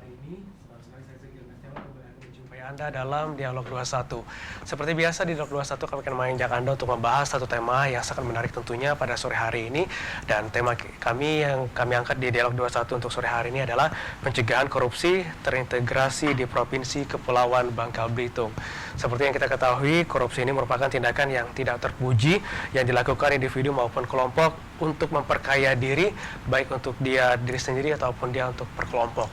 hari ini. Senang sekali saya Zeki Mestela kembali menjumpai Anda dalam Dialog 21. Seperti biasa di Dialog 21 kami akan mengajak Anda untuk membahas satu tema yang sangat menarik tentunya pada sore hari ini. Dan tema kami yang kami angkat di Dialog 21 untuk sore hari ini adalah pencegahan korupsi terintegrasi di Provinsi Kepulauan Bangka Belitung. Seperti yang kita ketahui, korupsi ini merupakan tindakan yang tidak terpuji yang dilakukan individu maupun kelompok untuk memperkaya diri, baik untuk diri sendiri ataupun dia untuk berkelompok.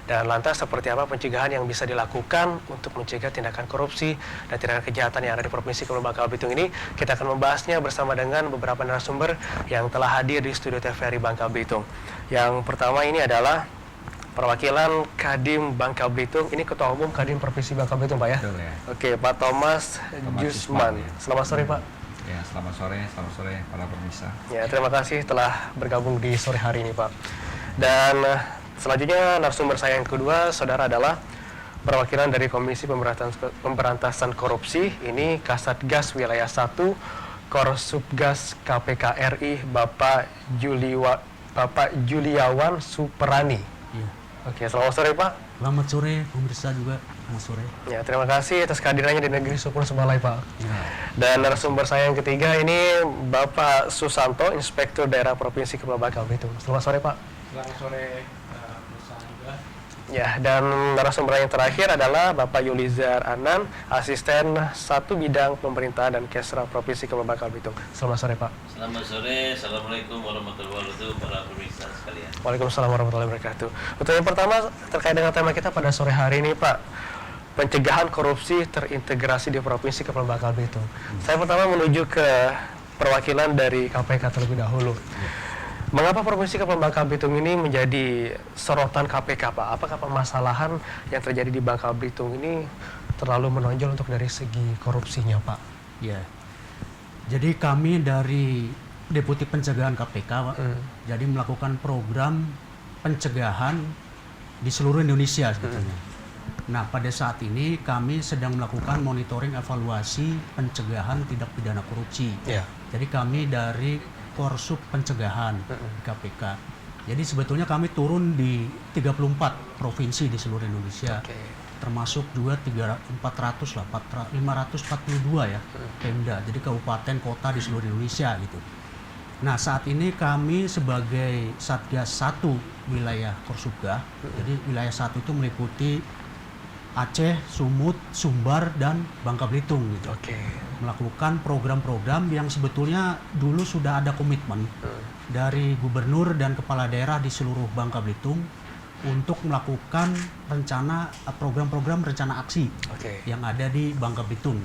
Dan lantas seperti apa pencegahan yang bisa dilakukan untuk mencegah tindakan korupsi dan tindakan kejahatan yang ada di Provinsi Kepulauan Bangka Belitung ini? Kita akan membahasnya bersama dengan beberapa narasumber yang telah hadir di studio TVRI Bangka Belitung. Yang pertama ini adalah perwakilan Kadin Bangka Belitung. Ini Ketua Umum Kadin Provinsi Bangka Belitung, Pak ya? Betul ya. Oke, Pak Thomas Jusman. Ya. Selamat sore, Pak. Ya, selamat sore para pemirsa. Ya, terima kasih telah bergabung di sore hari ini, Pak. Dan selanjutnya narasumber saya yang kedua, saudara, adalah perwakilan dari Komisi Pemberantasan Korupsi. Ini Kasatgas Wilayah 1 Korsubgas KPK RI, Bapak Juliawan Superani. Ya. Oke, selamat sore, Pak. Selamat sore, pemirsa juga. Selamat sore. Ya, terima kasih atas kehadirannya di Negeri Sukun Sebalai, Pak. Ya. Dan narasumber saya yang ketiga ini Bapak Susanto, Inspektur Daerah Provinsi Kepulauan Bangka Belitung. Selamat sore, Pak. Selamat sore, pemirsa juga. Ya, dan narasumber yang terakhir adalah Bapak Yulizar Anan, Asisten 1 Bidang Pemerintahan dan Kesra Provinsi Kepulauan Bangka Belitung. Selamat sore, Pak. Selamat sore, Assalamualaikum warahmatullahi wabarakatuh para pemirsa sekalian. Waalaikumsalam warahmatullahi wabarakatuh. Untuk yang pertama terkait dengan tema kita pada sore hari ini, Pak, pencegahan korupsi terintegrasi di Provinsi Kepulauan Bangka Belitung. Saya pertama menuju ke perwakilan dari KPK terlebih dahulu. Mengapa Provinsi Kepulauan Bangka Belitung ini menjadi sorotan KPK, Pak? Apakah permasalahan yang terjadi di Bangka Belitung ini terlalu menonjol untuk dari segi korupsinya, Pak? Ya. Jadi kami dari Deputi Pencegahan KPK, Pak, jadi melakukan program pencegahan di seluruh Indonesia sebetulnya. Nah, pada saat ini kami sedang melakukan monitoring evaluasi pencegahan tindak pidana korupsi. Ya. Jadi kami dari Korsub Pencegahan KPK. Jadi sebetulnya kami turun di 34 provinsi di seluruh Indonesia. Oke. Termasuk juga 542 ya Pemda. Jadi kabupaten kota di seluruh Indonesia gitu. Nah, saat ini kami sebagai Satgas 1 wilayah Korsubga. Jadi wilayah 1 itu meliputi Aceh, Sumut, Sumbar, dan Bangka Belitung gitu. Oke. Melakukan program-program yang sebetulnya dulu sudah ada komitmen dari gubernur dan kepala daerah di seluruh Bangka Belitung untuk melakukan program-program rencana aksi yang ada di Bangka Belitung.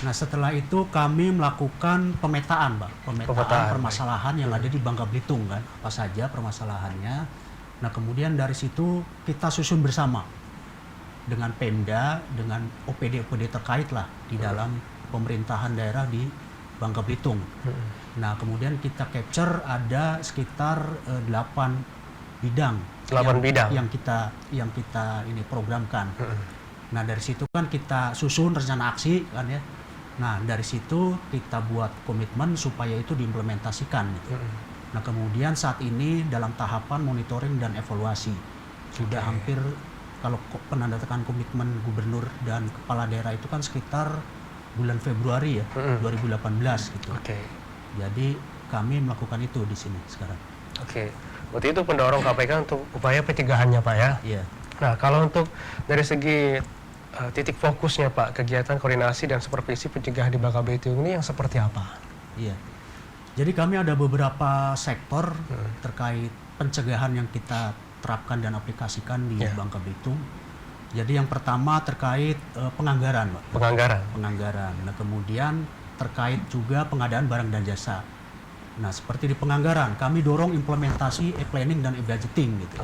Nah, setelah itu kami melakukan pemetaan, Pak. Pemetaan permasalahan yang ada di Bangka Belitung kan, apa saja permasalahannya. Nah, kemudian dari situ kita susun bersama dengan Pemda, dengan OPD-OPD terkait lah di dalam pemerintahan daerah di Bangka Belitung. Nah, kemudian kita capture ada sekitar 8 bidang. 8 bidang yang kita ini programkan. Nah, dari situ kan kita susun rencana aksi kan ya. Nah, dari situ kita buat komitmen supaya itu diimplementasikan gitu. Nah, kemudian saat ini dalam tahapan monitoring dan evaluasi. Sudah hampir, kalau penandatangan komitmen gubernur dan kepala daerah itu kan sekitar bulan Februari ya, 2018 gitu. Jadi kami melakukan itu di sini sekarang. Berarti itu pendorong KPK untuk upaya pencegahannya, Pak ya? Iya. Nah, kalau untuk dari segi titik fokusnya, Pak, kegiatan koordinasi dan supervisi pencegahan di Bangka Belitung ini yang seperti apa? Iya. Jadi kami ada beberapa sektor terkait pencegahan yang kita terapkan dan aplikasikan di Bangka Belitung. Jadi yang pertama terkait penganggaran, Pak. Penganggaran. Nah, kemudian terkait juga pengadaan barang dan jasa. Nah, seperti di penganggaran, kami dorong implementasi e-planning dan e-budgeting gitu.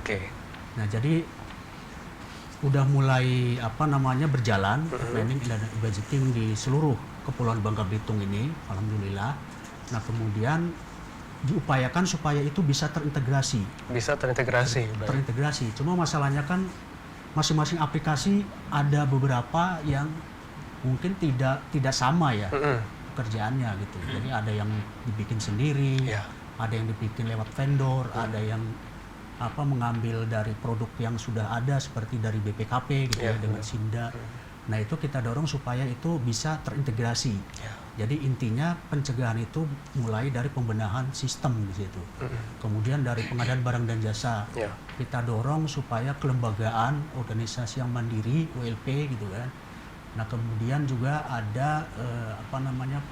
Nah, jadi udah mulai berjalan planning dan e-budgeting di seluruh Kepulauan Bangka Belitung ini, alhamdulillah. Nah, kemudian diupayakan supaya itu bisa terintegrasi. Terintegrasi. Cuma masalahnya kan masing-masing aplikasi ada beberapa yang mungkin tidak sama ya pekerjaannya gitu. Jadi ada yang dibikin sendiri, ada yang dibikin lewat vendor, ada yang mengambil dari produk yang sudah ada seperti dari BPKP gitu ya, dengan Sinda. Nah itu kita dorong supaya itu bisa terintegrasi. Jadi intinya pencegahan itu mulai dari pembenahan sistem di situ. Kemudian dari pengadaan barang dan jasa, kita dorong supaya kelembagaan organisasi yang mandiri (ULP) gitu kan. Nah kemudian juga ada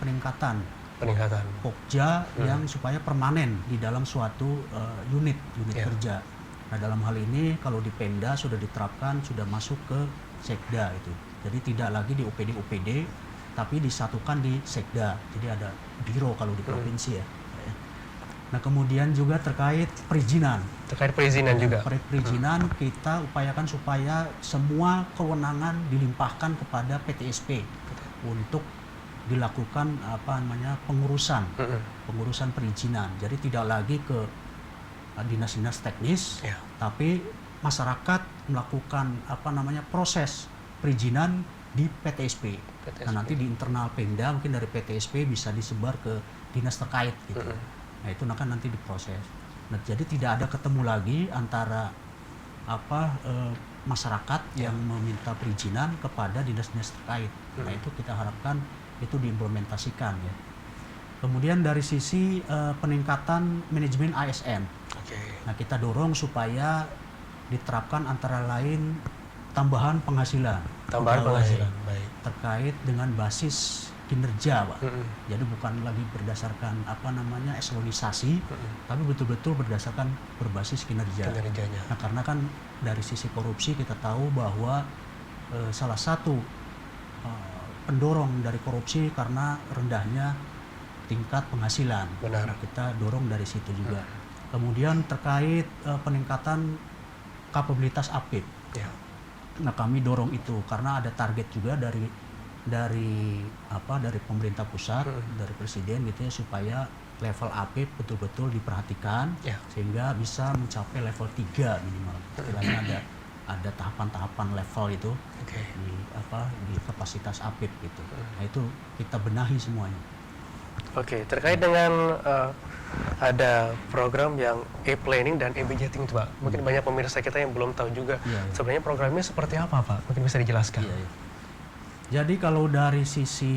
peningkatan Pokja yang supaya permanen di dalam suatu unit kerja. Nah dalam hal ini kalau di Pemda sudah diterapkan, sudah masuk ke Sekda itu. Jadi tidak lagi di OPD, tapi disatukan di Sekda. Jadi ada biro kalau di provinsi ya. Nah kemudian juga terkait perizinan. Perizinan kita upayakan supaya semua kewenangan dilimpahkan kepada PTSP untuk dilakukan pengurusan perizinan. Jadi tidak lagi ke dinas-dinas teknis, tapi masyarakat melakukan proses perizinan di PTSP. Nah nanti di internal Pemda mungkin dari PTSP bisa disebar ke dinas terkait gitu. Nah itu akan nanti diproses. Nah jadi tidak ada ketemu lagi antara masyarakat yang meminta perizinan kepada dinas-dinas terkait. Nah itu kita harapkan itu diimplementasikan ya. Kemudian dari sisi peningkatan manajemen ASN. Nah kita dorong supaya diterapkan antara lain tambahan penghasilan. Baik. Terkait dengan basis kinerja, Pak. Jadi bukan lagi berdasarkan eselonisasi, tapi betul-betul berdasarkan berbasis kinerjanya. Nah, karena kan dari sisi korupsi kita tahu bahwa salah satu pendorong dari korupsi karena rendahnya tingkat penghasilan. Nah, kita dorong dari situ juga. Kemudian terkait peningkatan kapabilitas APIP. Nah, kami dorong itu karena ada target juga dari pemerintah pusat, dari presiden gitu ya, supaya level APIP betul-betul diperhatikan sehingga bisa mencapai level 3 minimal. Istilahnya ada tahapan-tahapan level itu di kapasitas APIP gitu. Nah, itu kita benahi semuanya. Terkait dengan ada program yang e-planning dan e-budgeting itu, Pak. Mungkin banyak pemirsa kita yang belum tahu juga. Sebenarnya programnya seperti apa, Pak? Mungkin bisa dijelaskan. Jadi kalau dari sisi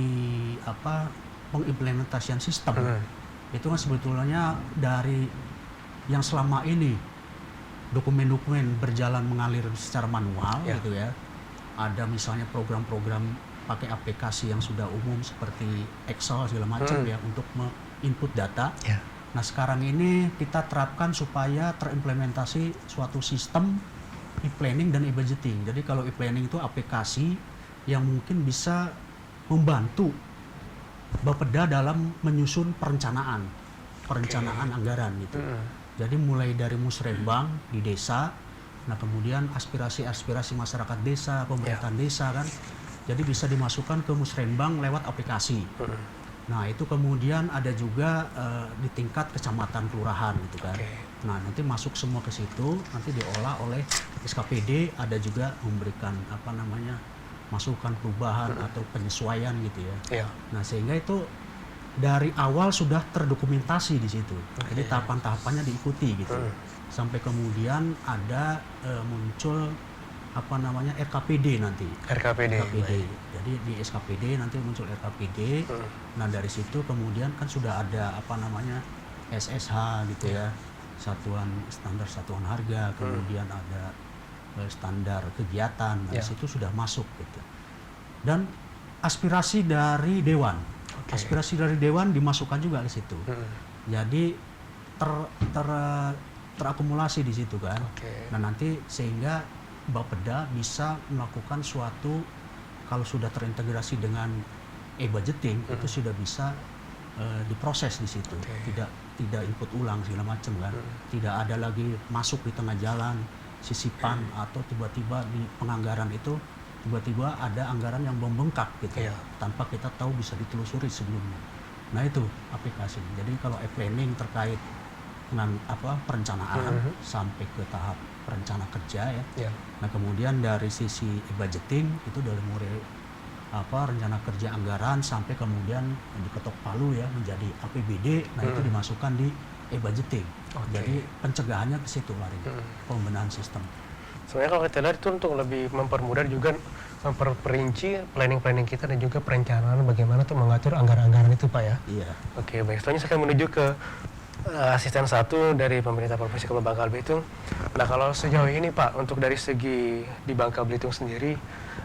pengimplementasian sistem itu kan sebetulnya dari yang selama ini dokumen-dokumen berjalan mengalir secara manual gitu ya. Ada misalnya program-program pakai aplikasi yang sudah umum seperti Excel segala macam ya untuk input data. Nah sekarang ini kita terapkan supaya terimplementasi suatu sistem e-planning dan e-budgeting. Jadi kalau e-planning itu aplikasi yang mungkin bisa membantu Bapeda dalam menyusun perencanaan anggaran gitu. Jadi mulai dari musrembang di desa, nah kemudian aspirasi masyarakat desa, pemerintahan desa kan, jadi bisa dimasukkan ke musrembang lewat aplikasi. Nah itu kemudian ada juga di tingkat kecamatan kelurahan gitu kan. Nah nanti masuk semua ke situ, nanti diolah oleh SKPD, ada juga memberikan masukan perubahan atau penyesuaian gitu ya. Nah sehingga itu dari awal sudah terdokumentasi di situ. Jadi tahapan-tahapannya diikuti gitu. Sampai kemudian ada muncul RKPD nanti. RKPD. Jadi di SKPD nanti muncul RKPD. Nah dari situ kemudian kan sudah ada SSH gitu ya, standar satuan harga. Kemudian ada standar kegiatan. Dari situ sudah masuk gitu. Dan aspirasi dari dewan, dimasukkan juga ke situ. Jadi terakumulasi di situ kan. Nah nanti sehingga Bapeda bisa melakukan suatu, kalau sudah terintegrasi dengan e-budgeting itu sudah bisa diproses di situ. Tidak input ulang segala macam kan. Tidak ada lagi masuk di tengah jalan sisipan atau tiba-tiba di penganggaran itu tiba-tiba ada anggaran yang membengkak gitu tanpa kita tahu, bisa ditelusuri sebelumnya. Nah itu aplikasi. Jadi kalau e-planning terkait dengan perencanaan sampai ke tahap rencana kerja ya. Nah kemudian dari sisi budgeting itu dari mulai rencana kerja anggaran sampai kemudian diketok palu ya menjadi APBD. Nah itu dimasukkan di e-budgeting. Oke. Jadi pencegahannya ke situ lari, pembenahan sistem. Sebenarnya kalau kita lihat itu untuk lebih mempermudah juga memperperinci planning kita dan juga perencanaan bagaimana tuh mengatur anggaran-anggaran itu Pak ya. Iya. Oke, baik. Selanjutnya saya akan menuju ke asisten satu dari pemerintah Provinsi Kepulauan Bangka Belitung. Nah, kalau sejauh ini Pak, untuk dari segi di Bangka Belitung sendiri,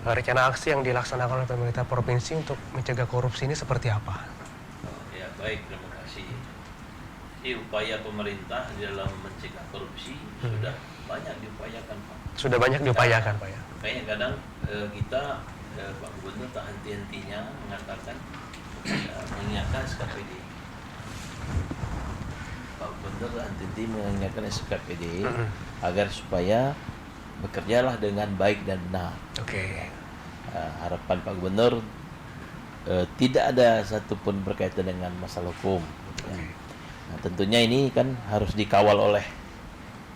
rencana aksi yang dilaksanakan oleh pemerintah provinsi untuk mencegah korupsi ini seperti apa? Ya, baik, terima kasih. Jadi upaya pemerintah di dalam mencegah korupsi sudah banyak diupayakan, Pak. Sudah banyak diupayakan Pak ya. Makanya kadang kita Pak Gubernur tak henti-hentinya mengatakan mengingatkan SKPD. Pak Gubernur tak henti-henti mengingatkan SKPD agar supaya bekerjalah dengan baik dan benar. Oke. Harapan Pak Gubernur tidak ada satupun berkaitan dengan masalah hukum. Ya. Nah, tentunya ini kan harus dikawal oleh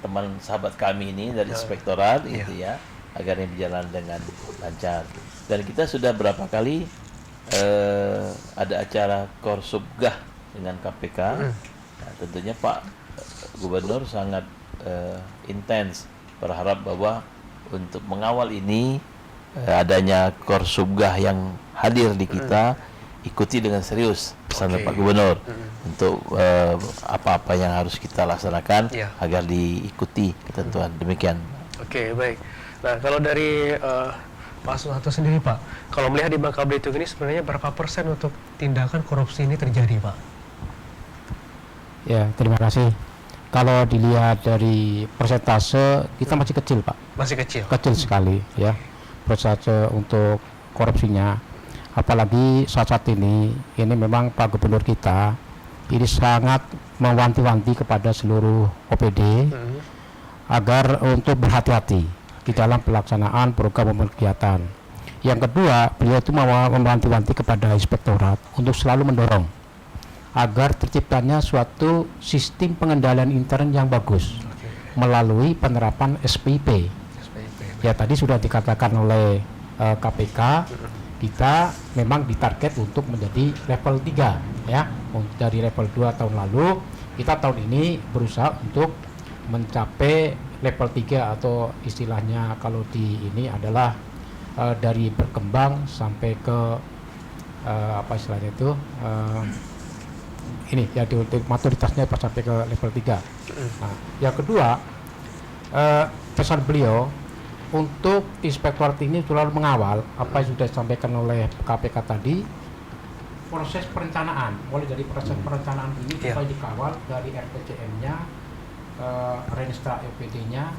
teman sahabat kami ini dari inspektorat gitu ya, agar ini berjalan dengan lancar. Dan kita sudah berapa kali ada acara Korsubgah dengan KPK. Nah, tentunya Pak Gubernur sangat intens berharap bahwa untuk mengawal ini adanya Korsubgah yang hadir di kita, ikuti dengan serius pesan Pak Gubernur untuk apa-apa yang harus kita laksanakan agar diikuti ketentuan. Demikian. Oke, baik. Nah, kalau dari Pak Suharto sendiri Pak, kalau melihat di Bangka Belitung ini sebenarnya berapa persen untuk tindakan korupsi ini terjadi Pak? Ya, terima kasih. Kalau dilihat dari persentase, kita masih kecil Pak. Masih kecil? Kecil sekali ya, persentase untuk korupsinya. Apalagi saat ini memang Pak Gubernur kita ini sangat mewanti-wanti kepada seluruh OPD agar untuk berhati-hati di dalam pelaksanaan program maupun kegiatan. Yang kedua, beliau itu mewanti-wanti kepada inspektorat untuk selalu mendorong agar terciptanya suatu sistem pengendalian intern yang bagus melalui penerapan SPIP. Ya, tadi sudah dikatakan oleh KPK, kita memang ditarget untuk menjadi level 3 ya. Dari level 2 tahun lalu, kita tahun ini berusaha untuk mencapai level 3 atau istilahnya kalau di ini adalah dari berkembang sampai ke apa istilahnya itu ini ya di maturitasnya sampai ke level 3. Nah, yang kedua, pesan beliau untuk inspektorat ini selalu mengawal apa yang sudah disampaikan oleh KPK tadi, proses perencanaan, mulai dari proses perencanaan ini supaya dikawal dari RPCM-nya, Renstra OPD-nya,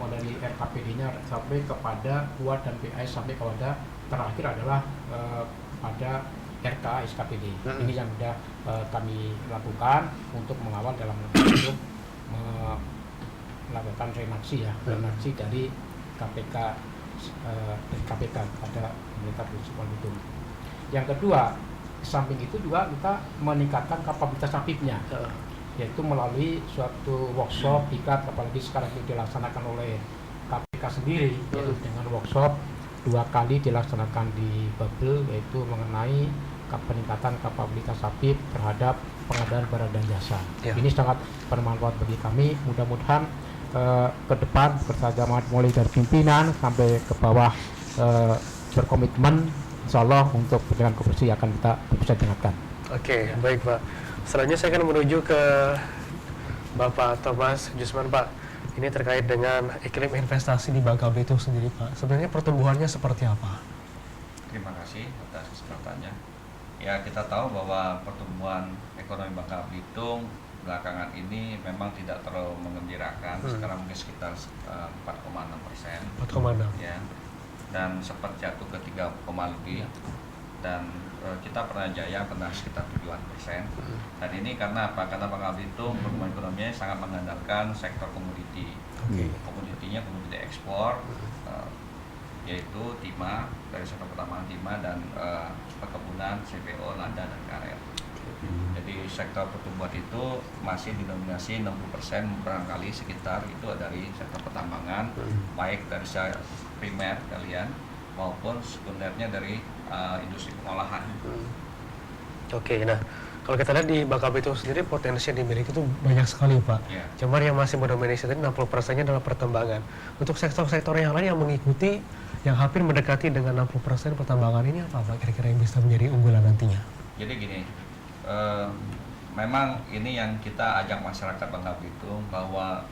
mulai dari RKPD-nya sampai kepada UA dan PI sampai kepada terakhir adalah pada RKA SKPD. Ini yang sudah kami lakukan untuk mengawal dalam untuk melakukan reaksi dari KPK pada pemerintah Provinsi Kepulauan Belitung. Yang kedua, samping itu juga kita meningkatkan kapabilitas SAPIP-nya, yaitu melalui suatu workshop tingkat, apalagi sekarang itu dilaksanakan oleh KPK sendiri, yaitu dengan workshop 2 kali dilaksanakan di Babel, yaitu mengenai peningkatan kapabilitas SAPIP terhadap pengadaan barang dan jasa. Ini sangat bermanfaat bagi kami. Mudah-mudahan ke depan bersama mulai dari pimpinan sampai ke bawah berkomitmen, insya Allah untuk pencegahan korupsi akan kita bisa tingkatkan. Oke, baik Pak. Selanjutnya saya akan menuju ke Bapak Thomas Jusman Pak. Ini terkait dengan iklim investasi di Bangka Belitung sendiri Pak. Sebenarnya pertumbuhannya seperti apa? Terima kasih atas kesempatannya. Ya, kita tahu bahwa pertumbuhan ekonomi Bangka Belitung belakangan ini memang tidak terlalu menggembirakan. Sekarang mungkin sekitar 4,6%. 4,6. Ya. Dan sempat jatuh ke 3, lebih. Dan kita pernah jaya pernah sekitar 7%. Dan ini karena apa? Karena Bangka Belitung pertumbuhan ekonominya sangat mengandalkan sektor komoditi. Komoditinya komoditi ekspor, yaitu timah, dari sektor pertambangan timah dan perkebunan, CPO, lada dan karet. Jadi sektor pertumbuhan itu masih didominasi 60% barangkali sekitar itu dari sektor pertambangan, baik dari primer kalian maupun sekundernya dari industri pengolahan. Oke, nah Kalau kita lihat di Bangka Belitung sendiri potensi yang dimiliki itu banyak sekali Pak. Iya. Cuman yang masih mendominasi tadi 60%-nya adalah pertambangan. Untuk sektor-sektor yang lain yang mengikuti yang hampir mendekati dengan 60% pertambangan ini apa Pak kira-kira yang bisa menjadi unggulan nantinya? Jadi gini, memang ini yang kita ajak masyarakat Bangka Belitung bahwa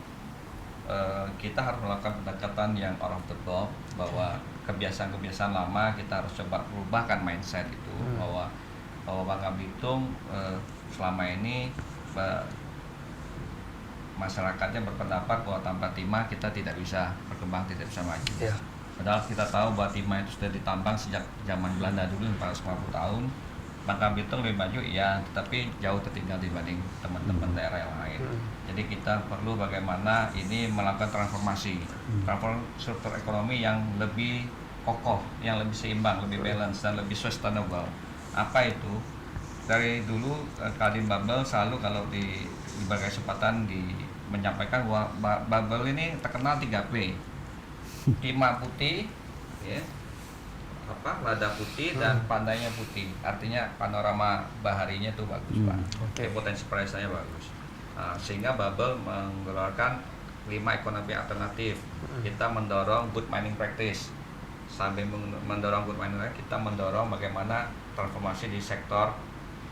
kita harus melakukan pendekatan yang out of the box, bahwa kebiasaan-kebiasaan lama kita harus coba rubahkan mindset itu bahwa Bangka Belitung selama ini masyarakatnya berpendapat bahwa tanpa timah kita tidak bisa berkembang, tidak bisa maju. Ya. Padahal kita tahu bahwa timah itu sudah ditambang sejak zaman Belanda dulu 450 tahun. Bangka Belitung lebih maju, iya, tetapi jauh tertinggal dibanding teman-teman daerah yang lain. Jadi kita perlu bagaimana ini melakukan transformasi struktur ekonomi yang lebih kokoh, yang lebih seimbang, lebih balance dan lebih sustainable. Apa itu? Dari dulu Kadin Babel selalu kalau di berbagai kesempatan menyampaikan bahwa Babel ini terkenal 3P. Timah putih, ya, lada putih dan pantainya putih. Artinya panorama baharinya itu bagus, Pak. Oke. Potensi perairannya bagus. Nah, sehingga Babel mengeluarkan 5 ekonomi alternatif. Kita mendorong good mining practice. Sambil mendorong good mining practice, kita mendorong bagaimana transformasi di sektor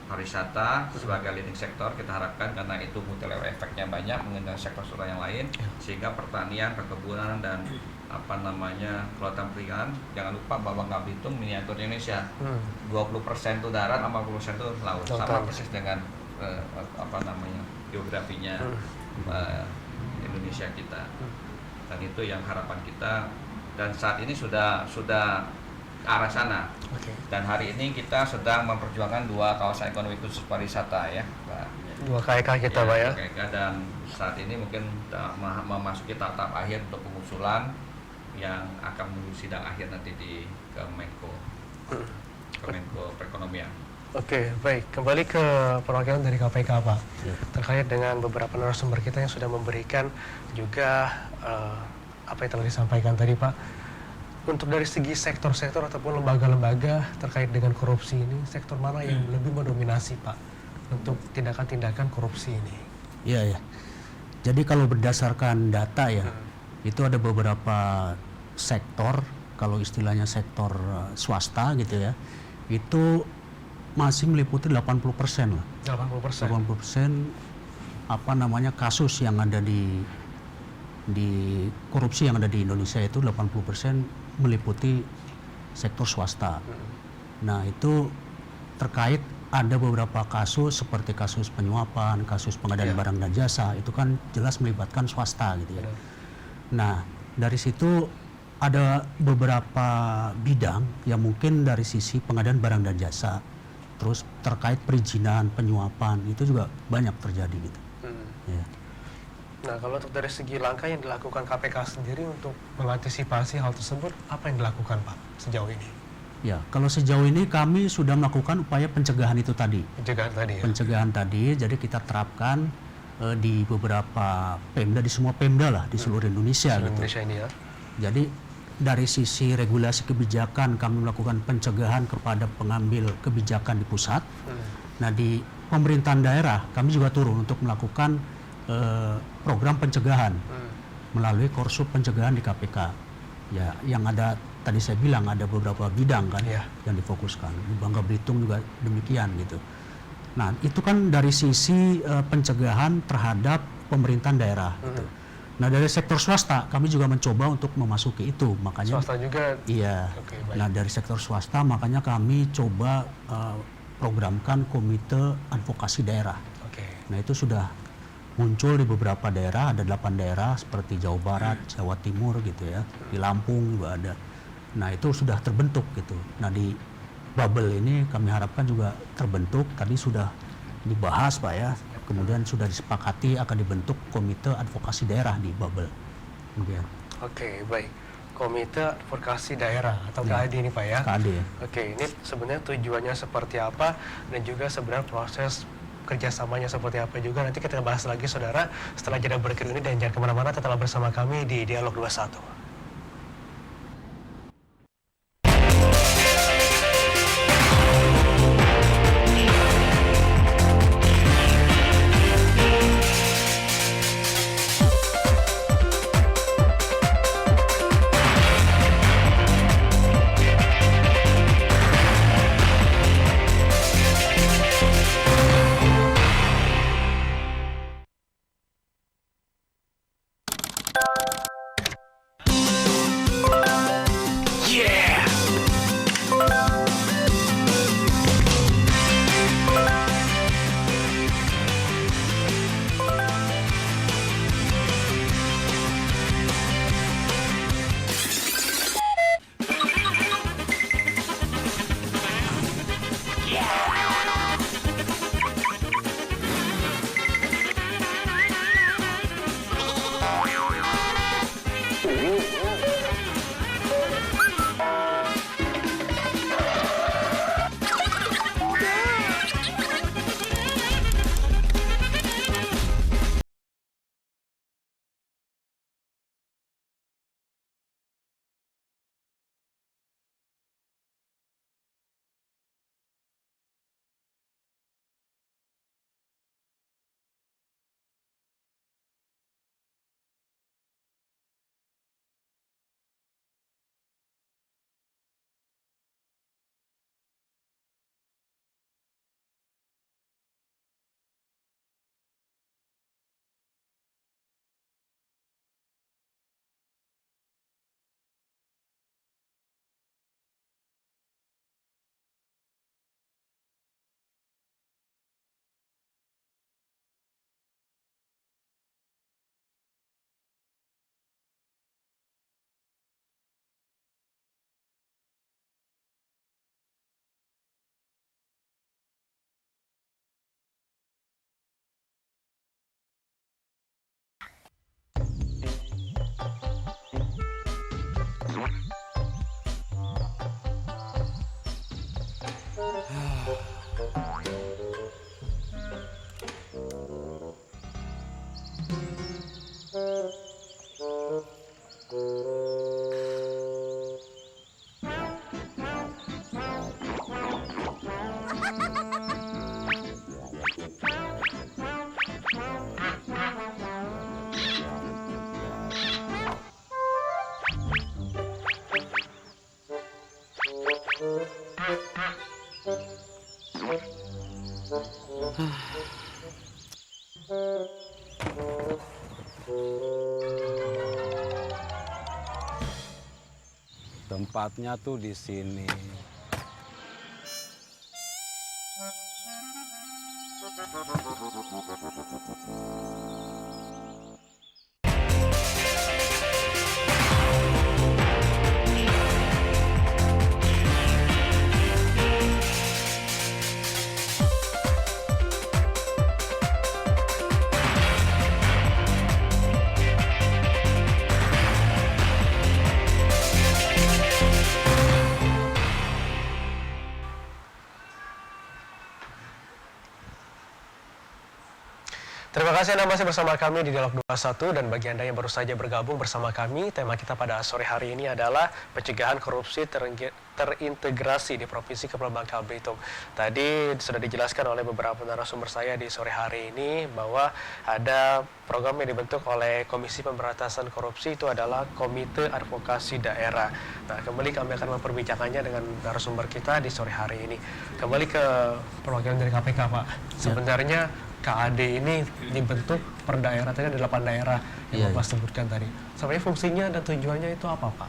pariwisata sebagai leading sektor. Kita harapkan karena itu multi level efeknya banyak mengenai sektor-sektor yang lain, sehingga pertanian, perkebunan dan kelautan perikanan. Jangan lupa bahwa Bangka Belitung miniatur Indonesia. 20% itu darat, 80% itu laut. Sama persis dengan geografinya Indonesia kita. Dan itu yang harapan kita, dan saat ini sudah ke arah sana. Dan hari ini kita sedang memperjuangkan 2 kawasan ekonomi khusus pariwisata ya, Pak. 2 KK kita Pak ya. KK, dan saat ini mungkin memasuki tahap akhir untuk pengusulan yang akan menuju sidang akhir nanti di Kemenko Perekonomian. Oke, baik. Kembali ke perwakilan dari KPK Pak. Terkait dengan beberapa narasumber kita yang sudah memberikan juga apa yang telah disampaikan tadi Pak. Untuk dari segi sektor-sektor ataupun lembaga-lembaga terkait dengan korupsi ini, sektor mana yang lebih mendominasi Pak untuk tindakan-tindakan korupsi ini? Iya ya. Jadi kalau berdasarkan data ya, itu ada beberapa sektor, kalau istilahnya sektor swasta gitu ya, itu masih meliputi 80% lah. 80%. 80% kasus yang ada di korupsi yang ada di Indonesia itu 80% meliputi sektor swasta. Nah itu terkait ada beberapa kasus seperti kasus penyuapan, kasus pengadaan barang dan jasa, itu kan jelas melibatkan swasta gitu ya. Nah dari situ ada beberapa bidang yang mungkin dari sisi pengadaan barang dan jasa, terus terkait perizinan, penyuapan, itu juga banyak terjadi gitu. Ya. Nah, kalau untuk dari segi langkah yang dilakukan KPK sendiri untuk mengantisipasi hal tersebut, apa yang dilakukan Pak sejauh ini? Ya, kalau sejauh ini kami sudah melakukan upaya pencegahan itu tadi. Pencegahan tadi ya? Pencegahan tadi, jadi kita terapkan di beberapa Pemda, di semua Pemda lah, di seluruh Indonesia. Indonesia ini ya? Jadi dari sisi regulasi kebijakan kami melakukan pencegahan kepada pengambil kebijakan di pusat. Nah di pemerintahan daerah kami juga turun untuk melakukan program pencegahan melalui Korsup pencegahan di KPK. Ya, yang ada tadi saya bilang ada beberapa bidang kan yang difokuskan. Di Bangka Belitung juga demikian gitu. Nah itu kan dari sisi pencegahan terhadap pemerintahan daerah. Gitu. Nah dari sektor swasta kami juga mencoba untuk memasuki itu, makanya swasta juga. Iya. Nah dari sektor swasta makanya kami coba programkan komite advokasi daerah. Nah itu sudah muncul di beberapa daerah, ada 8 daerah seperti Jawa Barat, Jawa Timur gitu ya, di Lampung juga ada. Nah itu sudah terbentuk gitu. Nah di Babel ini kami harapkan juga terbentuk, tadi sudah dibahas Pak ya, kemudian sudah disepakati akan dibentuk komite advokasi daerah di Babel. Kemudian. Oke, baik. Komite Advokasi Daerah atau KAD ini Pak ya? KAD. Oke, ini sebenarnya tujuannya seperti apa dan juga sebenarnya proses kerjasamanya seperti apa juga nanti kita bahas lagi saudara setelah jeda berikut ini, dan jangan kemana-mana, tetaplah bersama kami di Dialog 21. Tempatnya tuh di sini. Terima kasih Anda masih bersama kami di Dialog 21, dan bagi Anda yang baru saja bergabung bersama kami, tema kita pada sore hari ini adalah pencegahan korupsi terintegrasi di Provinsi Kepulauan Bangka Belitung. Tadi sudah dijelaskan oleh beberapa narasumber saya di sore hari ini bahwa ada program yang dibentuk oleh Komisi Pemberantasan Korupsi, itu adalah Komite Advokasi Daerah. Nah, kembali kami akan memperbincangannya dengan narasumber kita di sore hari ini. Kembali ke perwakilan dari KPK, Pak. Sebenarnya KAD ini dibentuk per daerah, tadi ada 8 daerah yang Bapak sebutkan tadi. Sebenarnya fungsinya dan tujuannya itu apa, Pak?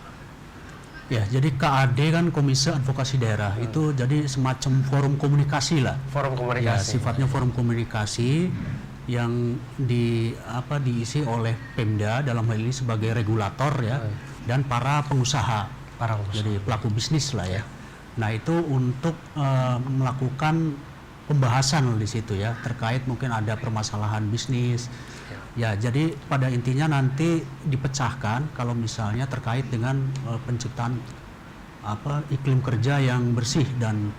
Ya, jadi KAD kan Komisi Advokasi Daerah, itu jadi semacam forum komunikasi lah. Forum Ya, komunikasi. sifatnya forum komunikasi yang diisi oleh Pemda dalam hal ini sebagai regulator ya, dan para pengusaha. Jadi pelaku bisnis lah ya. Nah, itu untuk melakukan pembahasan di situ ya, terkait mungkin ada permasalahan bisnis. Ya, jadi pada intinya nanti dipecahkan kalau misalnya terkait dengan penciptaan iklim kerja yang bersih dan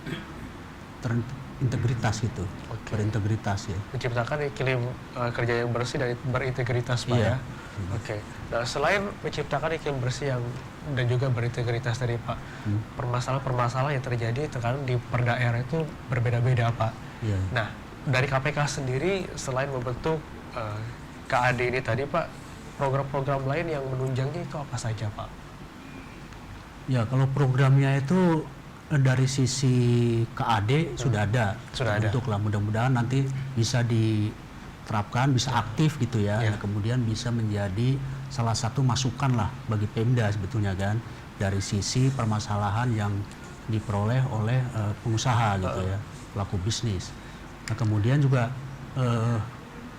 terintegritas itu. Berintegritas ya. Menciptakan iklim kerja yang bersih dan berintegritas, Pak ya. Oke. Nah, selain menciptakan iklim bersih yang dan juga berintegritas tadi, Pak, permasalahan-permasalahan yang terjadi itu kan di per daerah itu berbeda-beda, Pak. Iya. Nah, dari KPK sendiri selain membentuk KAD ini tadi, Pak, program-program lain yang menunjangnya itu apa saja, Pak? Ya, kalau programnya itu dari sisi KAD sudah ada. Sudah ada. Untuk lah, mudah-mudahan nanti bisa diterapkan, bisa aktif gitu ya. Nah, kemudian bisa menjadi salah satu masukan lah bagi Pemda sebetulnya kan, dari sisi permasalahan yang diperoleh oleh pengusaha gitu ya, pelaku bisnis. Nah, kemudian juga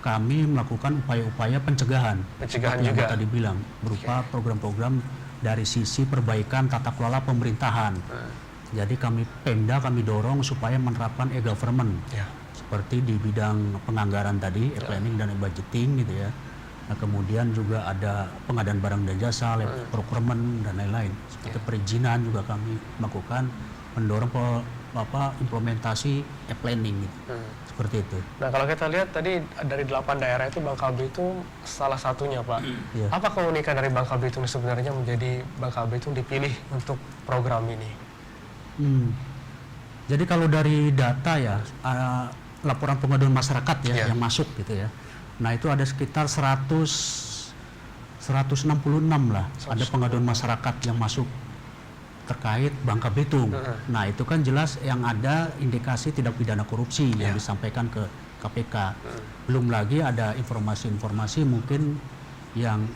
kami melakukan upaya-upaya pencegahan Pencegahan yang juga tadi bilang, berupa program-program dari sisi perbaikan tata kelola pemerintahan. Jadi Pemda kami dorong supaya menerapkan e-government, seperti di bidang penganggaran tadi, e-planning dan e-budgeting gitu ya. Nah, kemudian juga ada pengadaan barang dan jasa, procurement dan lain-lain. Seperti perizinan juga kami melakukan, mendorong implementasi e-planning gitu. Seperti itu. Nah, kalau kita lihat tadi dari 8 daerah itu Bangka Belitung salah satunya, Pak. Apa keunikan dari Bangka Belitung sebenarnya menjadi Bangka Belitung dipilih untuk program ini? Jadi kalau dari data ya, laporan pengaduan masyarakat ya yang masuk gitu ya. Nah, itu ada sekitar 166 lah ada pengaduan masyarakat yang masuk terkait Bangka Belitung. Nah, itu kan jelas yang ada indikasi tindak pidana korupsi yang disampaikan ke KPK. Belum lagi ada informasi-informasi mungkin yang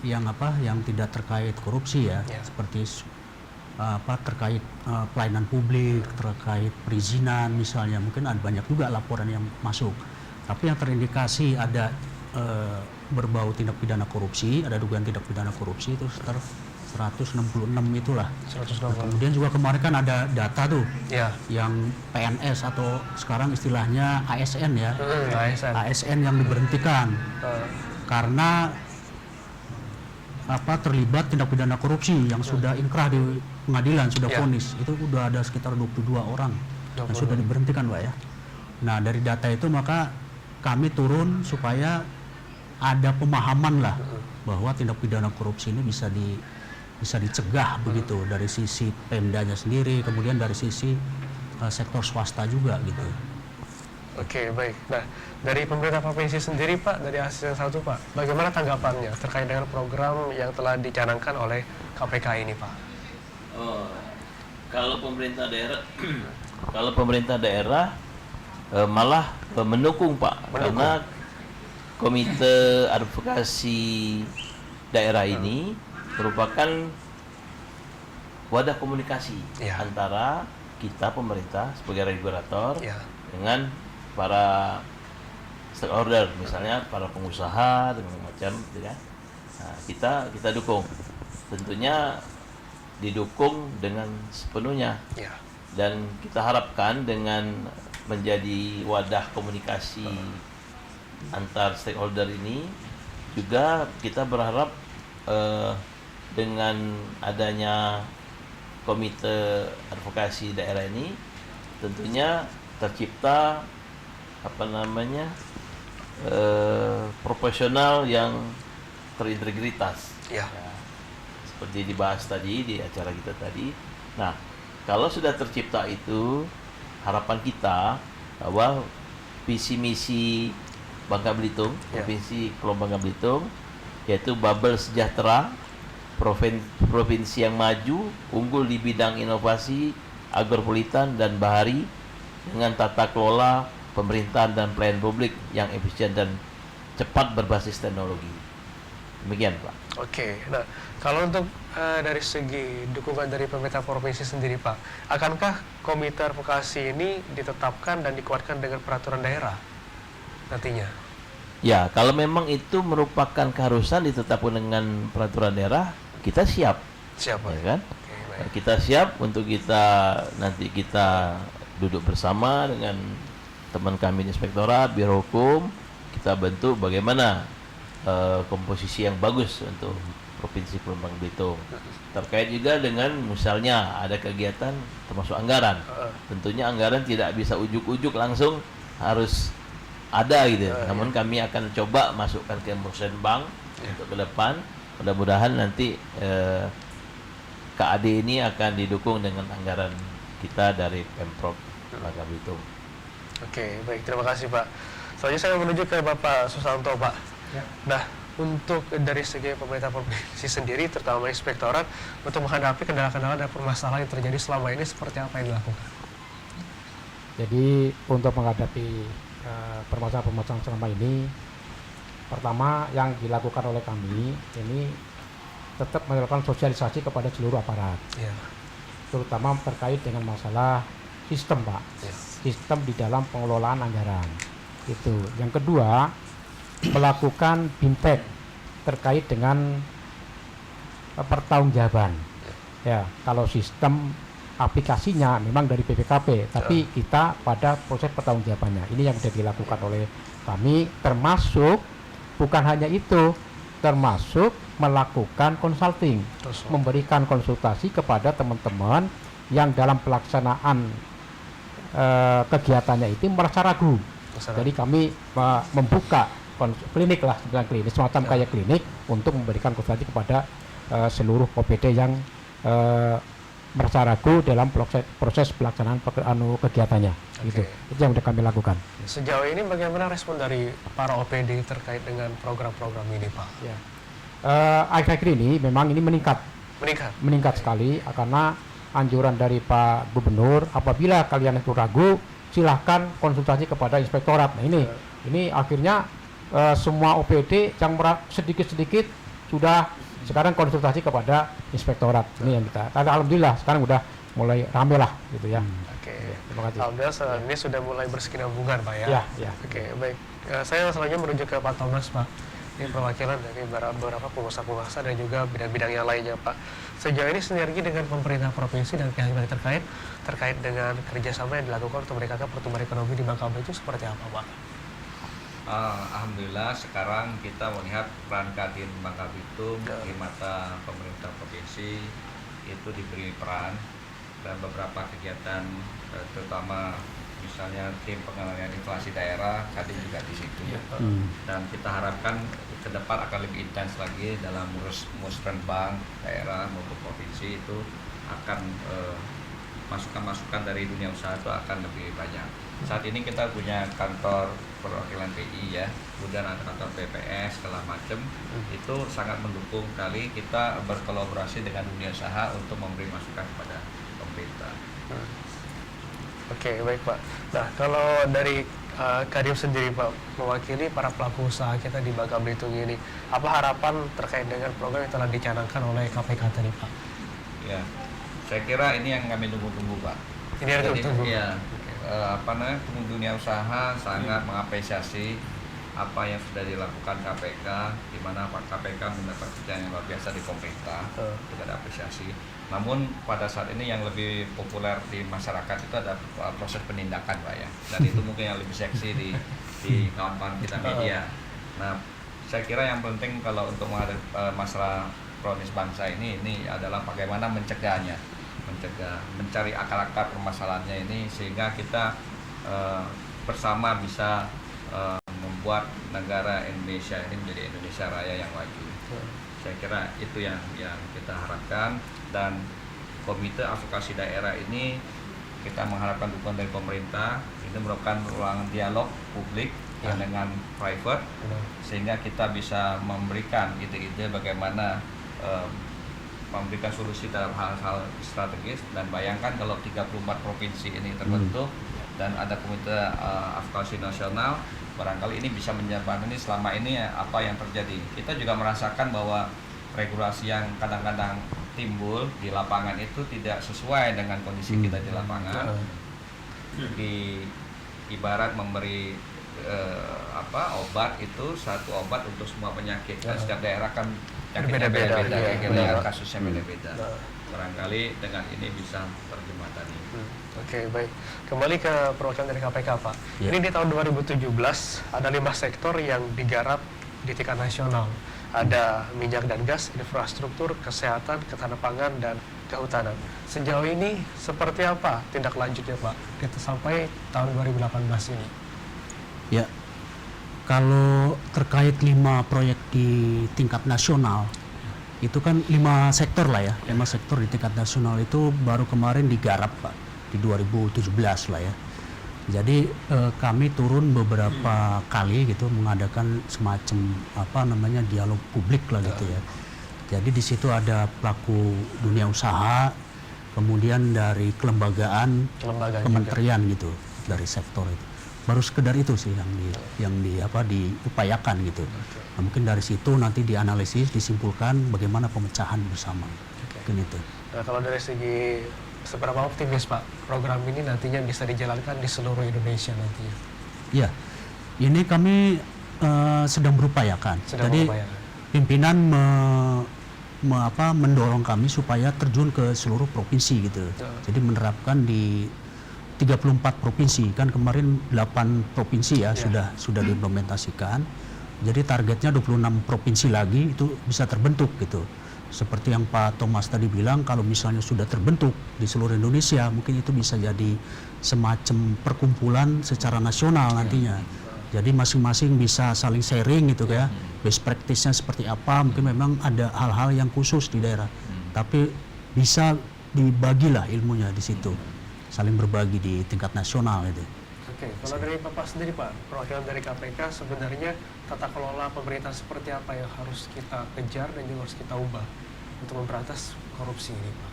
tidak terkait korupsi ya, seperti terkait pelayanan publik, terkait perizinan misalnya, mungkin ada banyak juga laporan yang masuk. Tapi yang terindikasi ada berbau tindak pidana korupsi, ada dugaan tindak pidana korupsi itu sekitar 166 itulah. 166. Nah, kemudian juga kemarin kan ada data tuh, yang PNS atau sekarang istilahnya ASN ya, ASN yang diberhentikan karena terlibat tindak pidana korupsi yang sudah inkrah di pengadilan, sudah Ya. vonis. Itu udah ada sekitar 22 orang yang 22. sudah diberhentikan, Pak ya. Nah, dari data itu maka kami turun supaya ada pemahaman lah bahwa tindak pidana korupsi ini bisa dicegah begitu dari sisi Pemdanya sendiri, kemudian dari sisi sektor swasta juga gitu. Oke, baik. Nah, dari pemerintah provinsi sendiri Pak, dari asisten 1 Pak, bagaimana tanggapannya terkait dengan program yang telah dicanangkan oleh KPK ini Pak? Oh, kalau pemerintah daerah malah mendukung Pak, karena komite advokasi daerah ini merupakan wadah komunikasi Ya. antara kita pemerintah sebagai regulator Ya. dengan para stakeholder, misalnya para pengusaha dan macam gitu ya. Nah, kita dukung, tentunya didukung dengan sepenuhnya, Ya. dan kita harapkan dengan menjadi wadah komunikasi antar stakeholder ini juga kita berharap dengan adanya komite advokasi daerah ini tentunya tercipta profesional yang terintegritas. Ya. Ya, seperti dibahas tadi di acara kita tadi. Nah, kalau sudah tercipta itu, harapan kita bahwa visi misi Bangka Belitung, Ya. Provinsi Pulau Bangka Belitung, yaitu bubble sejahtera, provinsi yang maju, unggul di bidang inovasi, agropolitan dan bahari, dengan tata kelola pemerintahan dan pelayanan publik yang efisien dan cepat berbasis teknologi. Demikian, Pak. Oke, nah kalau untuk dari segi dukungan dari pemerintah provinsi sendiri Pak, akankah komite advokasi ini ditetapkan dan dikuatkan dengan peraturan daerah nantinya? Ya, kalau memang itu merupakan keharusan ditetapkan dengan peraturan daerah, kita siap, Siapa? ya kan? Oke, baik. Kita siap untuk nanti kita duduk bersama dengan teman kami di Inspektorat, Biro Hukum, kita bentuk bagaimana komposisi yang bagus untuk Provinsi Pulau Bangka Belitung. Terkait juga dengan misalnya ada kegiatan termasuk anggaran. Tentunya anggaran tidak bisa ujuk-ujuk langsung harus ada gitu. Namun kami akan coba masukkan ke Musrenbang untuk ke depan. Mudah-mudahan nanti KAD ini akan didukung dengan anggaran kita dari Pemprov Bangka Belitung. Oke, baik. Terima kasih Pak. Selanjutnya saya menuju ke Bapak Susanto Pak. Ya. Nah, untuk dari segi pemerintah provinsi sendiri, terutama inspektorat, untuk menghadapi kendala-kendala dan permasalahan yang terjadi selama ini, seperti apa yang dilakukan? Jadi untuk menghadapi permasalahan-permasalahan selama ini, pertama yang dilakukan oleh kami ini tetap melakukan sosialisasi kepada seluruh aparat, Ya. terutama terkait dengan masalah sistem, Pak. Ya. Sistem di dalam pengelolaan anggaran. Itu. Yang kedua, melakukan bimtek terkait dengan pertanggungjawaban. Ya, kalau sistem aplikasinya memang dari BPKP, tapi kita pada proses pertanggungjawabannya. Ini yang sudah dilakukan oleh kami, termasuk bukan hanya itu, termasuk melakukan consulting, memberikan konsultasi kepada teman-teman yang dalam pelaksanaan kegiatannya itu merasa ragu. Jadi kami membuka klinik lah, klinik semacam kayak klinik untuk memberikan konsultasi kepada seluruh OPD yang merasa ragu dalam proses pelaksanaan kegiatannya. Gitu. Itu yang sudah kami lakukan. Sejauh ini bagaimana respon dari para OPD terkait dengan program-program ini, Pak? Ya. Akhir-akhir ini memang ini meningkat sekali karena anjuran dari Pak Gubernur, apabila kalian itu ragu, silahkan konsultasi kepada inspektorat. Nah ini akhirnya semua OPD yang sedikit-sedikit sudah sekarang konsultasi kepada inspektorat. Ini yang kita. Alhamdulillah sekarang udah mulai rame lah gitu ya. Oke. Terima kasih. Alhamdulillah ini sudah mulai berkesinambungan, Pak ya. Ya. Oke, baik. Saya selanjutnya menuju ke Pak Thomas, Pak. Ini perwakilan dari beberapa pengusaha-pengusaha dan juga bidang-bidang yang lainnya, Pak. Sejauh ini sinergi dengan pemerintah provinsi dan pihak-pihak terkait dengan kerjasama yang dilakukan untuk meningkatkan pertumbuhan ekonomi di Bangka Belitung seperti apa, Pak? Alhamdulillah sekarang kita melihat peran Kadin Bangka Belitung di mata pemerintah provinsi itu diberi peran, dan beberapa kegiatan terutama misalnya tim pengendalian inflasi daerah Kadin juga di situ. Dan kita harapkan ke depan akan lebih intens lagi dalam musrenbang daerah maupun provinsi, itu akan masukan-masukan dari dunia usaha itu akan lebih banyak. Saat ini kita punya kantor perwakilan PI ya, kemudian ada kantor BPS segala macam, itu sangat mendukung kali kita berkolaborasi dengan dunia usaha untuk memberi masukan kepada pemerintah. Oke, baik Pak. Nah, kalau dari Kadin sendiri Pak, mewakili para pelaku usaha kita di Bangka Belitung ini, apa harapan terkait dengan program yang telah dicanangkan oleh KPK tadi Pak? Ya, saya kira ini yang kami tunggu-tunggu Pak. Ini yang tunggu. Ya, dunia usaha sangat mengapresiasi apa yang sudah dilakukan KPK, di mana Pak KPK mendapat kerjaan yang luar biasa di pemerintah, kita ada apresiasi. Namun pada saat ini yang lebih populer di masyarakat itu ada proses penindakan Pak ya, dan itu mungkin yang lebih seksi di kawan-kawan kita media. Nah, saya kira yang penting kalau untuk menghadapi masalah kronis bangsa ini adalah bagaimana mencegahnya, mencari akar-akar permasalahannya ini, sehingga kita bersama bisa membuat negara Indonesia ini menjadi Indonesia Raya yang maju. Saya kira itu yang kita harapkan, dan Komite Advokasi Daerah ini kita mengharapkan dukungan dari pemerintah. Ini merupakan ruang dialog publik dengan private, sehingga kita bisa memberikan ide-ide bagaimana memberikan solusi dalam hal-hal strategis. Dan bayangkan kalau 34 provinsi ini terbentuk dan ada Komite Advokasi Nasional, barangkali ini bisa menjabarkan ini selama ini apa yang terjadi. Kita juga merasakan bahwa regulasi yang kadang-kadang timbul di lapangan itu tidak sesuai dengan kondisi kita di lapangan. Di ibarat memberi obat itu satu obat untuk semua penyakit, kan setiap daerah kan penyakitnya beda-beda, kasusnya beda-beda. Barangkali dengan ini bisa terjembatani. Oke, baik. Kembali ke perwakilan dari KPK Pak. Ini di tahun 2017 ada 5 sektor yang digarap di tingkat nasional. Ada minyak dan gas, infrastruktur, kesehatan, ketahanan pangan, dan kehutanan. Sejauh ini seperti apa tindak lanjutnya Pak kita sampai tahun 2018 ini? Ya, kalau terkait 5 proyek di tingkat nasional, itu kan 5 sektor lah ya, 5 sektor di tingkat nasional itu baru kemarin digarap Pak, di 2017 lah ya. Jadi kami turun beberapa kali gitu mengadakan semacam dialog publik lah gitu ya. Jadi di situ ada pelaku dunia usaha, kemudian dari kelembagaan kementerian juga, gitu, dari sektor itu. Baru sekedar itu sih yang diupayakan gitu. Nah, mungkin dari situ nanti dianalisis, disimpulkan bagaimana pemecahan bersama. Mungkin itu. Nah, kalau dari segi seberapa optimis Pak program ini nantinya bisa dijalankan di seluruh Indonesia nantinya? Ya, ini kami sedang berupayakan. Jadi pimpinan mendorong kami supaya terjun ke seluruh provinsi gitu. Jadi menerapkan di 34 provinsi, kan kemarin 8 provinsi ya sudah diimplementasikan. Jadi targetnya 26 provinsi lagi itu bisa terbentuk gitu. Seperti yang Pak Thomas tadi bilang, kalau misalnya sudah terbentuk di seluruh Indonesia, mungkin itu bisa jadi semacam perkumpulan secara nasional nantinya. Jadi masing-masing bisa saling sharing gitu ya, best practice-nya seperti apa, mungkin memang ada hal-hal yang khusus di daerah. Tapi bisa dibagilah ilmunya di situ, saling berbagi di tingkat nasional itu. Oke, kalau dari Bapak sendiri Pak, perwakilan dari KPK, sebenarnya tata kelola pemerintah seperti apa yang harus kita kejar dan juga harus kita ubah untuk memberantas korupsi ini Pak?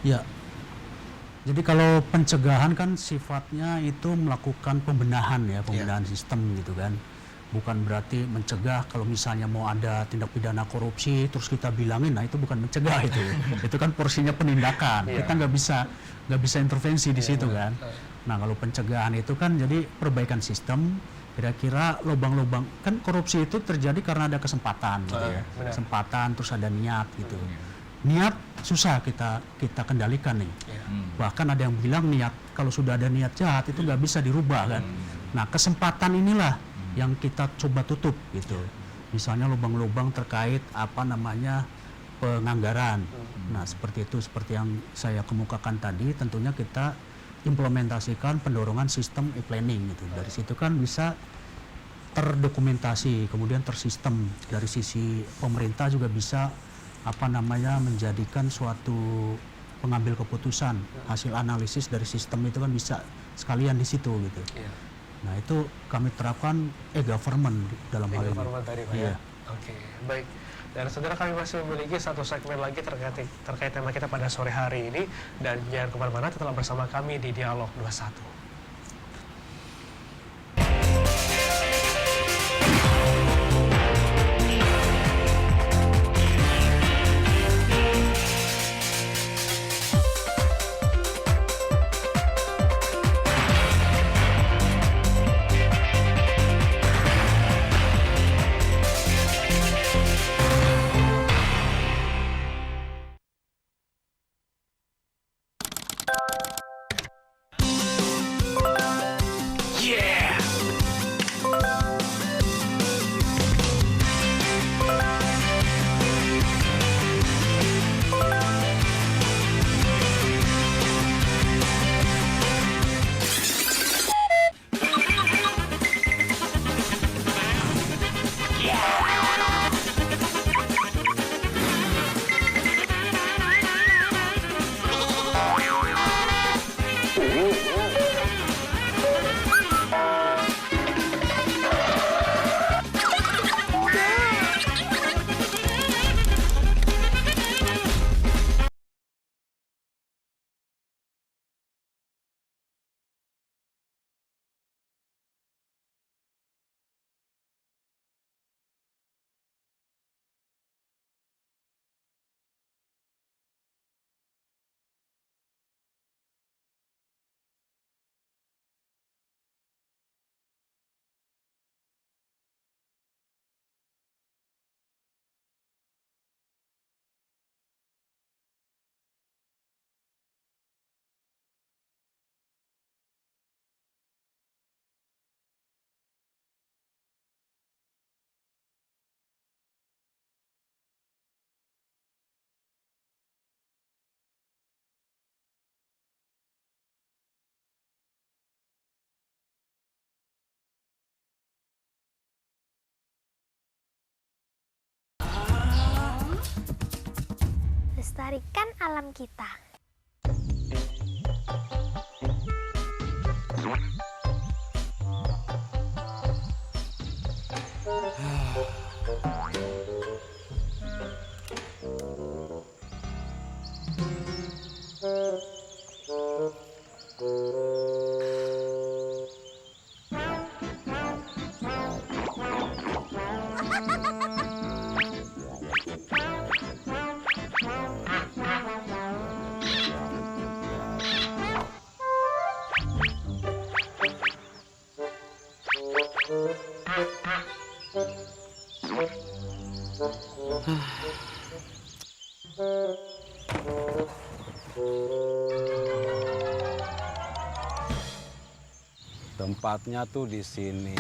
Ya, jadi kalau pencegahan kan sifatnya itu melakukan pembenahan ya, pembenahan sistem gitu kan. Bukan berarti mencegah kalau misalnya mau ada tindak pidana korupsi terus kita bilangin, nah itu bukan mencegah itu. Itu kan porsinya penindakan. Kita nggak bisa intervensi di situ kan. Nah, kalau pencegahan itu kan jadi perbaikan sistem, kira-kira lubang-lubang, kan korupsi itu terjadi karena ada kesempatan gitu ya. Kesempatan terus ada niat gitu. Niat susah kita kendalikan nih. Bahkan ada yang bilang niat, kalau sudah ada niat jahat itu nggak bisa dirubah kan. Nah, kesempatan inilah yang kita coba tutup gitu. Misalnya lubang-lubang terkait penganggaran. Nah, seperti itu, seperti yang saya kemukakan tadi, tentunya kita implementasikan pendorongan sistem e-planning gitu. Dari situ kan bisa terdokumentasi, kemudian tersistem. Dari sisi pemerintah juga bisa menjadikan suatu pengambil keputusan, hasil analisis dari sistem itu kan bisa sekalian di situ gitu. Nah, itu kami terapkan e-government dalam hal ini. E-government tadi, Pak, ya. Oke, baik. Dan saudara, kami masih memiliki satu segmen lagi terkait tema kita pada sore hari ini. Dan jangan kemana-mana, tetaplah bersama kami di Dialog 21. Lestarikan alam kita. Tempatnya tuh di sini.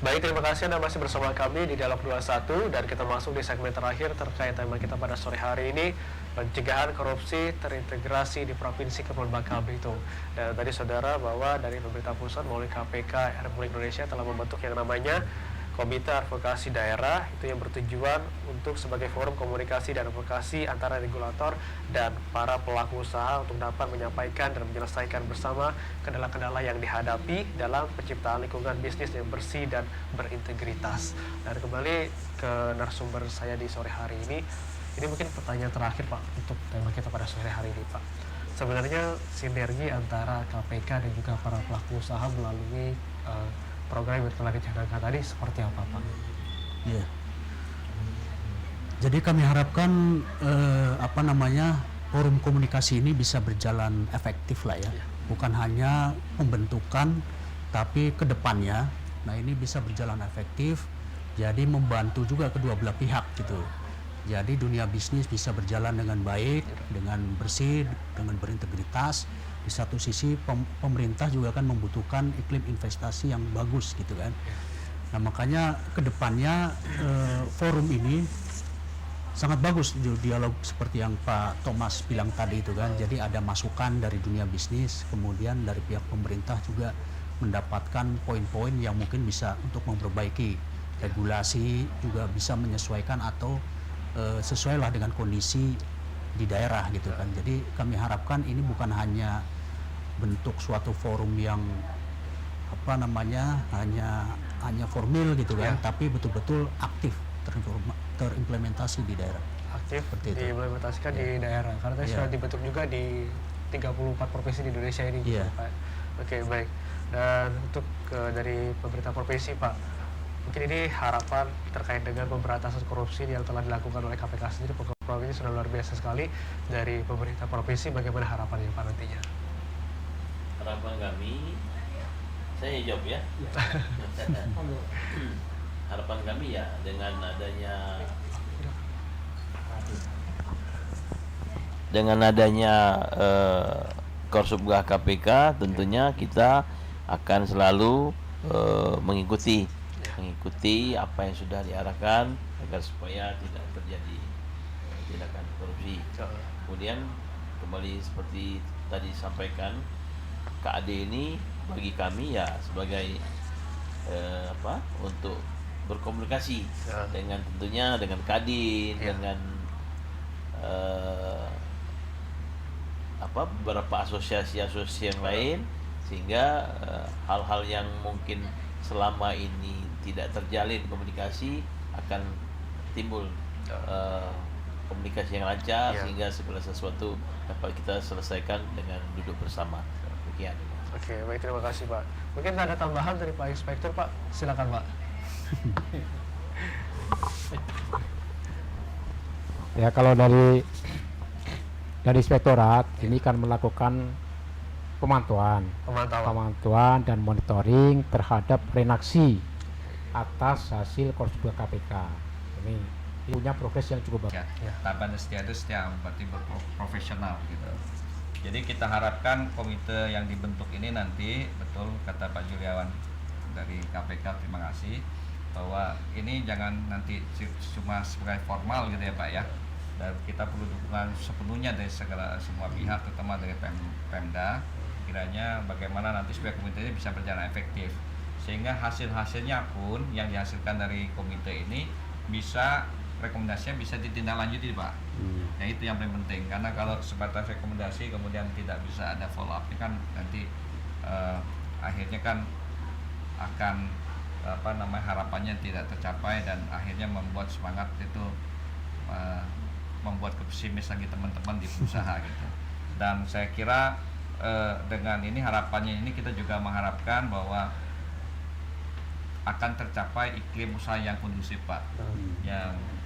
Baik, terima kasih Anda masih bersama kami di Dialog 21 dan kita masuk di segmen terakhir terkait tema kita pada sore hari ini, pencegahan korupsi terintegrasi di Provinsi Kepulauan Bangka Belitung. Dan tadi saudara bahwa dari pemerintah pusat melalui KPK Republik Indonesia telah membentuk yang namanya Komite Advokasi Daerah, itu yang bertujuan untuk sebagai forum komunikasi dan advokasi antara regulator dan para pelaku usaha untuk dapat menyampaikan dan menyelesaikan bersama kendala-kendala yang dihadapi dalam penciptaan lingkungan bisnis yang bersih dan berintegritas. Dan kembali ke narasumber saya di sore hari ini mungkin pertanyaan terakhir Pak untuk tema kita pada sore hari ini Pak. sebenarnya sinergi antara KPK dan juga para pelaku usaha melalui program yang telah dicanangkan tadi seperti apa Pak? Ya. Jadi kami harapkan forum komunikasi ini bisa berjalan efektif lah ya. Bukan hanya pembentukan, tapi kedepannya, nah ini bisa berjalan efektif. Jadi membantu juga kedua belah pihak gitu. Jadi dunia bisnis bisa berjalan dengan baik, dengan bersih, dengan berintegritas. Di satu sisi pemerintah juga kan membutuhkan iklim investasi yang bagus gitu kan. Nah makanya kedepannya forum ini sangat bagus dialog seperti yang Pak Thomas bilang tadi itu kan. Jadi ada masukan dari dunia bisnis, kemudian dari pihak pemerintah juga mendapatkan poin-poin yang mungkin bisa untuk memperbaiki regulasi, juga bisa menyesuaikan atau sesuai lah dengan kondisi di daerah gitu kan. Jadi kami harapkan ini bukan hanya bentuk suatu forum yang hanya formil gitu kan, tapi betul-betul aktif terimplementasi di daerah. Aktif Seperti itu. diimplementasikan di daerah karena tadi sudah dibentuk juga di 34 provinsi di Indonesia ini gitu, Pak. Oke, baik. Dan untuk dari pemerintah provinsi Pak, mungkin ini harapan terkait dengan pemberantasan korupsi yang telah dilakukan oleh KPK sendiri. Program ini sudah luar biasa sekali dari pemerintah provinsi. Bagaimana harapannya Pak nantinya? Harapan kami, saya jawab ya. Harapan kami ya dengan adanya Korsubgah KPK, tentunya kita akan selalu mengikuti apa yang sudah diarahkan agar supaya tidak terjadi tindakan korupsi. Kemudian kembali seperti tadi disampaikan, KAD ini bagi kami ya sebagai untuk berkomunikasi dengan tentunya dengan Kadin, dengan beberapa asosiasi-asosiasi yang lain, sehingga hal-hal yang mungkin selama ini tidak terjalin komunikasi akan timbul komunikasi yang lancar, sehingga segala sesuatu dapat kita selesaikan dengan duduk bersama. Demikian. Oke, baik, terima kasih Pak. Mungkin ada tambahan dari Pak Inspektur Pak, silakan Pak. Ya, kalau dari inspektorat ini kan melakukan pemantauan dan monitoring terhadap reaksi atas hasil Korsubgah KPK. Ini punya progres yang cukup bagus. Tahapan setia itu berarti profesional gitu. Jadi kita harapkan komite yang dibentuk ini nanti, betul kata Pak Juliawan dari KPK, terima kasih, bahwa ini jangan nanti cuma sebagai formal gitu ya Pak ya. Dan kita perlu dukungan sepenuhnya dari semua pihak, terutama dari Pemda. Kiranya bagaimana nanti supaya komite ini bisa berjalan efektif, sehingga hasil-hasilnya pun yang dihasilkan dari komite ini bisa, rekomendasinya bisa ditindaklanjuti Pak. Ya itu yang paling penting, karena kalau sebatas rekomendasi kemudian tidak bisa ada follow up, kan nanti akhirnya kan akan harapannya tidak tercapai dan akhirnya membuat semangat itu membuat pesimis lagi teman-teman di usaha gitu. Dan saya kira dengan ini harapannya ini kita juga mengharapkan bahwa akan tercapai iklim usaha yang kondusif Pak.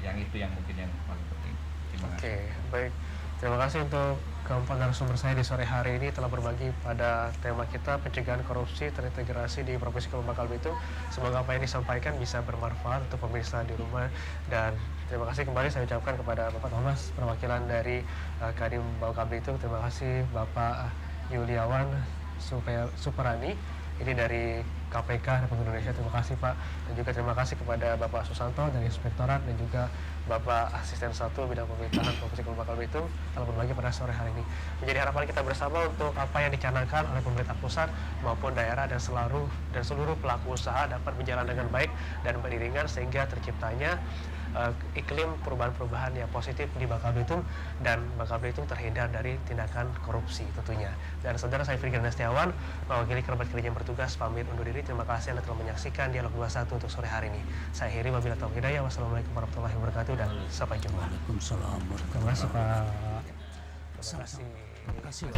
Yang itu yang mungkin yang paling penting. Terima kasih. Oke, baik. Terima kasih untuk keempat narasumber saya di sore hari ini telah berbagi pada tema kita pencegahan korupsi terintegrasi di Provinsi Kepulauan Bangka Belitung. Semoga apa yang disampaikan bisa bermanfaat untuk pemirsa di rumah, dan terima kasih kembali saya ucapkan kepada Bapak Thomas perwakilan dari Kadin Bangka Belitung. Terima kasih Bapak Yuliawan Suparani ini dari KPK Republik Indonesia. Terima kasih Pak, dan juga terima kasih kepada Bapak Susanto dari Inspektorat dan juga Bapak Asisten 1 Bidang Pemerintahan Provinsi Kepulauan Bangka Belitung telah berbagi pada sore hari ini. Menjadi harapan kita bersama untuk apa yang dicanangkan oleh pemerintah pusat maupun daerah dan seluruh pelaku usaha dapat berjalan dengan baik dan beriringan, sehingga terciptanya iklim perubahan-perubahan yang positif di Bangka Belitung, dan Bangka Belitung terhindar dari tindakan korupsi tentunya. Dan saudara, saya Firgan Setiawan mewakili kerabat kerja yang bertugas pamit undur diri. Terima kasih Anda telah menyaksikan Dialog 21 untuk sore hari ini. Saya Heri, wabillahi taufiq hidayah. Wassalamualaikum warahmatullahi wabarakatuh dan sampai jumpa. Waalaikumsalam. Terima kasih Pak. Terima kasih. Terima kasih.